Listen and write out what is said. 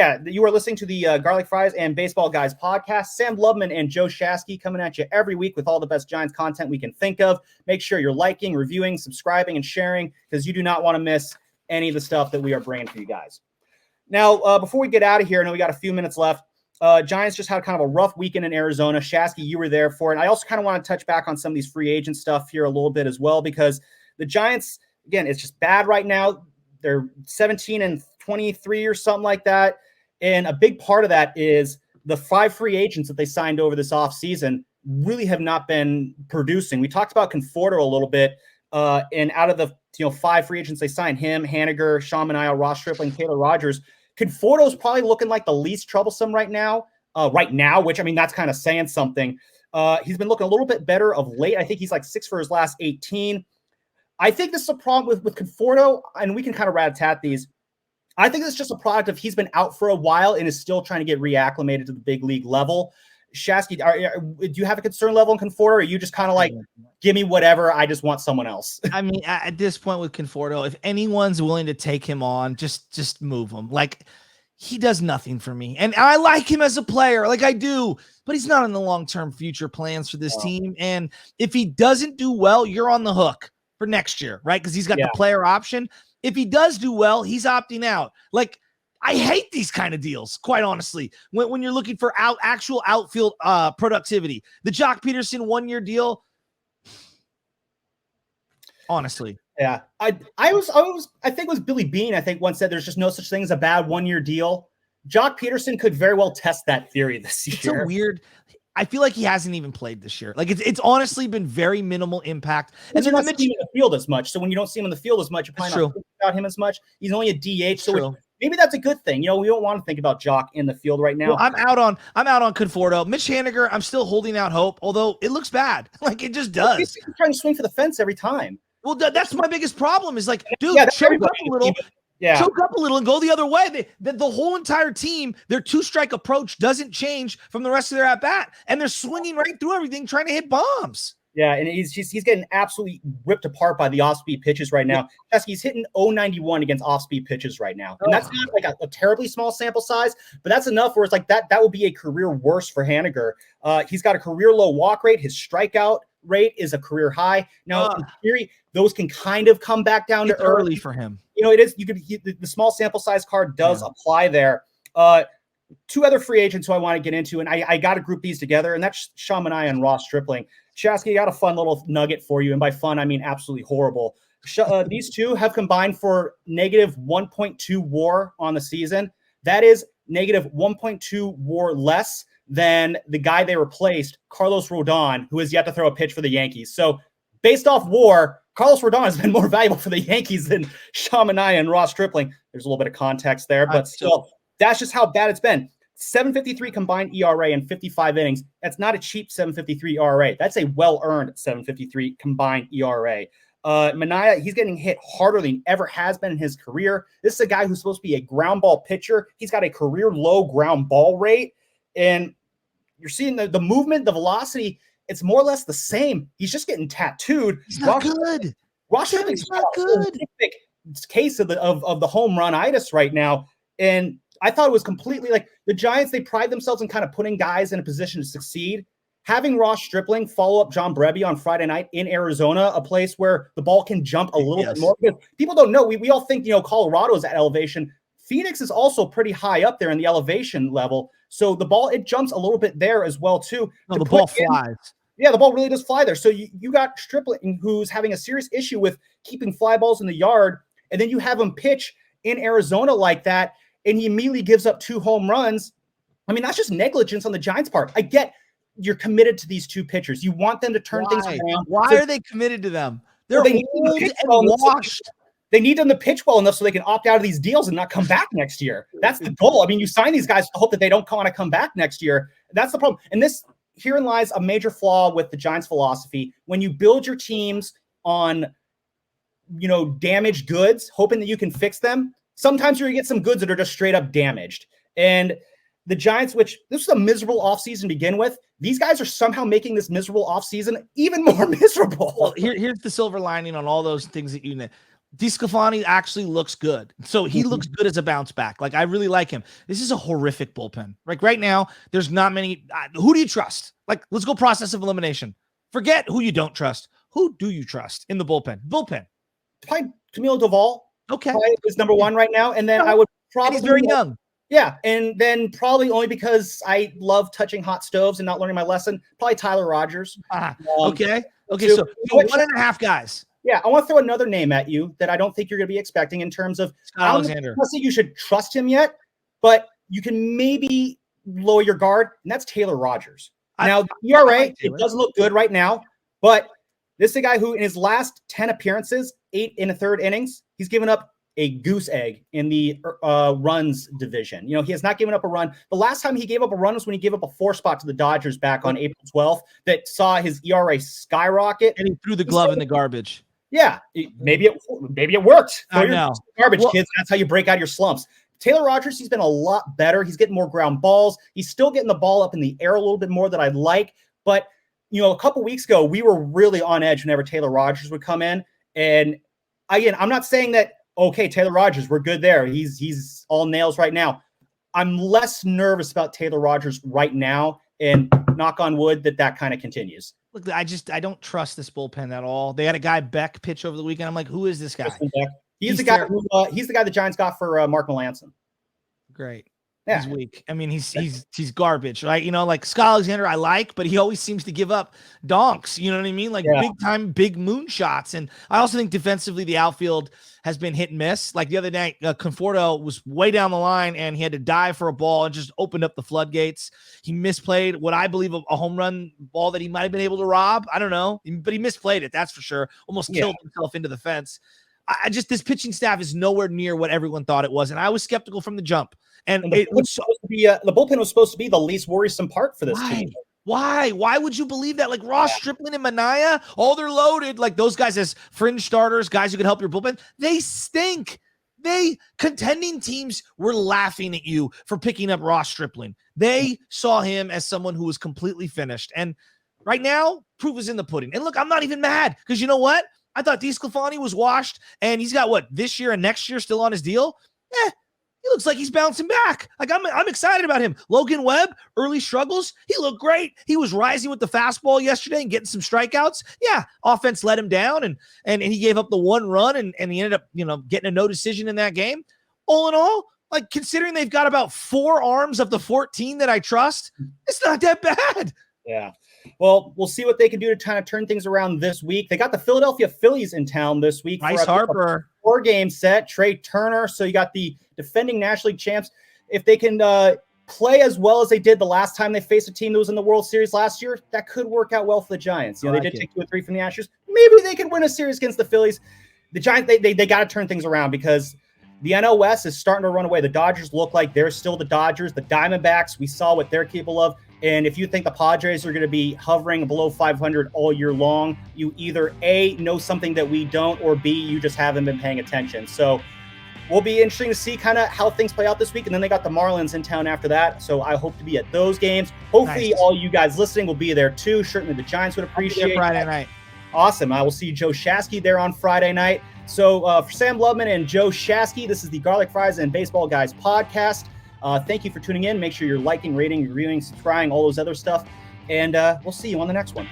Yeah, you are listening to the Garlic Fries and Baseball Guys podcast. Sam Lubman and Joe Shasky coming at you every week with all the best Giants content we can think of. Make sure you're liking, reviewing, subscribing, and sharing because you do not want to miss any of the stuff that we are bringing for you guys. Now, before we get out of here, I know we got a few minutes left. Giants just had kind of a rough weekend in Arizona. Shasky, you were there for it. And I also kind of want to touch back on some of these free agent stuff here a little bit as well because the Giants, again, it's just bad right now. They're 17-23 or something like that. And a big part of that is the 5 free agents that they signed over this offseason really have not been producing. We talked about Conforto a little bit, and out of the 5 free agents they signed, him, Haniger, Sean Manaea, Ross Stripling, Taylor Rogers, Conforto's probably looking like the least troublesome right now, which, I mean, that's kind of saying something. He's been looking a little bit better of late. I think he's like 6 for his last 18. I think this is a problem with Conforto, and we can kind of rat-a-tat these. I think it's just a product of he's been out for a while and is still trying to get reacclimated to the big league level. Shasky, do you have a concern level in Conforto, or are you just kind of like, give me whatever, I just want someone else? I mean, at this point with Conforto, if anyone's willing to take him on, just move him. Like, he does nothing for me. And I like him as a player, like I do, but he's not in the long-term future plans for this team. And if he doesn't do well, you're on the hook for next year, right? Because he's got the player option. If he does do well, he's opting out. Like, I hate these kind of deals, quite honestly, when you're looking for actual outfield productivity. The Jock Peterson 1-year deal, honestly. Yeah, I think it was Billy Beane, I think, once said there's just no such thing as a bad 1-year deal. Jock Peterson could very well test that theory this year. It's a weird. I feel like he hasn't even played this year. Like, it's honestly been very minimal impact. And then you're not seeing him in the field as much. So when you don't see him in the field as much, you're probably not thinking about him as much. He's only a DH, so maybe that's a good thing. We don't want to think about Jock in the field right now. Well, I'm out on Conforto. Mitch Haniger, I'm still holding out hope, although it looks bad. Like, it just does. He's trying to swing for the fence every time. Well, that's my biggest problem is like, dude, choke up a little. Choke up a little and go the other way. The whole entire team, their 2-strike approach doesn't change from the rest of their at-bat, and they're swinging right through everything, trying to hit bombs. Yeah, and he's getting absolutely ripped apart by the off-speed pitches right now. He's hitting 0.91 against off-speed pitches right now. And that's not like a terribly small sample size, but that's enough where it's like that will be a career worst for Haniger. He's got a career low walk rate. His strikeout rate is a career high. Now, in theory, those can kind of come back down to early for him. It is. The small sample size card does apply there. 2 other free agents who I want to get into, and I got to group these together, and that's Sean Manaea and Ross Stripling. Shasky, got a fun little nugget for you, and by fun, I mean absolutely horrible. These 2 have combined for negative 1.2 WAR on the season. That is negative 1.2 WAR less than the guy they replaced, Carlos Rodon, who has yet to throw a pitch for the Yankees. So based off WAR, Carlos Rodon has been more valuable for the Yankees than Sean Manaea and Ross Stripling. There's a little bit of context there, but still, that's just how bad it's been. 7.53 combined ERA in 55 innings. That's not a cheap 7.53 ERA. That's a well-earned 7.53 combined ERA. Manaea, he's getting hit harder than he ever has been in his career. This is a guy who's supposed to be a ground ball pitcher. He's got a career low ground ball rate, and you're seeing the movement, the velocity. It's more or less the same. He's just getting tattooed. He's not good. Ross Stripling's not good. Case of the home run-itis right now, and I thought it was completely like the Giants. They pride themselves in kind of putting guys in a position to succeed. Having Ross Stripling follow up John Brebbie on Friday night in Arizona, a place where the ball can jump a little bit more. Because people don't know. We all think Colorado is at elevation. Phoenix is also pretty high up there in the elevation level. So the ball, it jumps a little bit there as well, too. No, the ball flies. Yeah, the ball really does fly there. So you got Stripling, who's having a serious issue with keeping fly balls in the yard, and then you have him pitch in Arizona like that, and he immediately gives up 2 home runs. I mean, that's just negligence on the Giants' part. I get you're committed to these 2 pitchers. You want them to turn things around. Why are they committed to them? They're old and washed. They need them to pitch well enough so they can opt out of these deals and not come back next year. That's the goal. I mean, you sign these guys to hope that they don't want to come back next year. That's the problem. And herein lies a major flaw with the Giants' philosophy. When you build your teams on, damaged goods, hoping that you can fix them, sometimes you're going to get some goods that are just straight up damaged. And the Giants, which this was a miserable offseason to begin with, these guys are somehow making this miserable offseason even more miserable. Well, here's the silver lining on all those things that DeSclafani actually looks good. So he looks good as a bounce back. Like, I really like him. This is a horrific bullpen. Like right now, there's not many. Who do you trust? Like, let's go process of elimination. Forget who you don't trust. Who do you trust in the bullpen? Probably Camilo Doval. Okay. Is number one right now. And then I would probably. And he's very young. Yeah. And then probably only because I love touching hot stoves and not learning my lesson, probably Tyler Rogers. Okay. So 1.5 guys. Yeah, I want to throw another name at you that I don't think you're going to be expecting in terms of Alexander. I don't think you should trust him yet, but you can maybe lower your guard, and that's Taylor Rogers. Now, the ERA, it doesn't look good right now, but this is a guy who in his last 10 appearances, 8 in a third innings, he's given up a goose egg in the runs division. You know, he has not given up a run. The last time he gave up a run was when he gave up a 4 spot to the Dodgers back on April 12th that saw his ERA skyrocket. And he threw the glove in the garbage. Yeah, maybe it worked. I know. Garbage, kids. That's how you break out your slumps. Taylor Rogers, he's been a lot better. He's getting more ground balls. He's still getting the ball up in the air a little bit more than I'd like. But, you know, a couple weeks ago, we were really on edge whenever Taylor Rogers would come in. And again, I'm not saying that, okay, Taylor Rogers, we're good there. He's all nails right now. I'm less nervous about Taylor Rogers right now, and knock on wood that kind of continues. Look, I don't trust this bullpen at all. They had a guy Beck pitch over the weekend. I'm like, who is this guy? He's the guy he's the guy the Giants got for Mark Melanson. Great. Yeah. He's weak. I mean, he's garbage, right? You know, like Scott Alexander, I like, but he always seems to give up donks. You know what I mean? Like big time, big moonshots. And I also think defensively, the outfield has been hit and miss. Like the other night, Conforto was way down the line and he had to dive for a ball and just opened up the floodgates. He misplayed what I believe a home run ball that he might have been able to rob. I don't know, but he misplayed it. That's for sure. Almost killed himself into the fence. This pitching staff is nowhere near what everyone thought it was. And I was skeptical from the jump. And it was supposed to be the bullpen was supposed to be the least worrisome part for this team. Why would you believe that? Like Ross Stripling and Manaea, they're loaded. Like those guys as fringe starters, guys who could help your bullpen. They stink. Contending teams were laughing at you for picking up Ross Stripling. They saw him as someone who was completely finished. And right now, proof is in the pudding. And look, I'm not even mad because you know what? I thought DeSclafani was washed and he's got this year and next year still on his deal. He looks like he's bouncing back. Like I'm excited about him. Logan Webb, early struggles. He looked great. He was rising with the fastball yesterday and getting some strikeouts. Yeah, offense let him down and he gave up the 1 run and he ended up, getting a no decision in that game. All in all, like considering they've got about 4 arms of the 14 that I trust, it's not that bad. Yeah. Well, we'll see what they can do to kind of turn things around this week. They got the Philadelphia Phillies in town this week. Bryce Harper. 4-game set. Trey Turner. So you got the defending National League champs. If they can play as well as they did the last time they faced a team that was in the World Series last year, that could work out well for the Giants. They did take 2 or 3 from the Astros. Maybe they can win a series against the Phillies. The Giants, they got to turn things around because the NL West is starting to run away. The Dodgers look like they're still the Dodgers. The Diamondbacks, we saw what they're capable of. And if you think the Padres are going to be hovering below 500 all year long, you either A, know something that we don't, or B, you just haven't been paying attention. So will be interesting to see kind of how things play out this week. And then they got the Marlins in town after that. So I hope to be at those games. Hopefully all you guys listening will be there too. Certainly the Giants would appreciate it. Friday night. Awesome. I will see Joe Shasky there on Friday night. So for Sam Lubman and Joe Shasky, this is the Garlic Fries and Baseball Guys podcast. Thank you for tuning in. Make sure you're liking, rating, reviewing, subscribing, all those other stuff. And we'll see you on the next one.